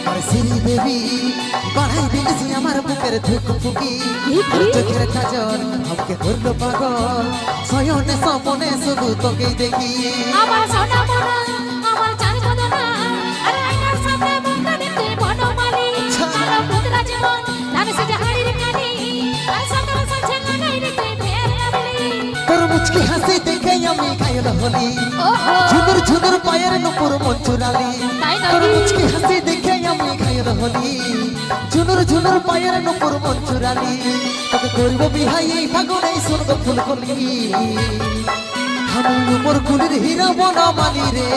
আমার সিরি বেবি বাড়াই দিয়েছি আমার বুকের ধুকপুকি চোখের কাজল আমাকে করলো পাগল শয়নে স্বপনে শুধু তোকেই দেখি আমার সোনা মোনা আমার চাঁদ বদনা আর আয়নার সামনে মুখটা দেখতে বনমালী কালো পুতলা জীবন নামে সেজে হাড়ির কানি আর সকাল সাথে লাগাই রেখে ফের লাভলি তোর মুচকি হাসি দেখে আমি ঘায়ল হলি ঝুনুর ঝুনুর পায়ের নুপুর মন চুরালি তোর মুচকি হাসি দেখে আমি ঘায়ল হলি ঝুনুর ঝুনুর পায়ের নুপুর মন চুরালি তোকে করবো বিহাই এই ফাগুনে স্বর্গ ফুল কলি আমি উপর কুলির হীরা বনমালী রে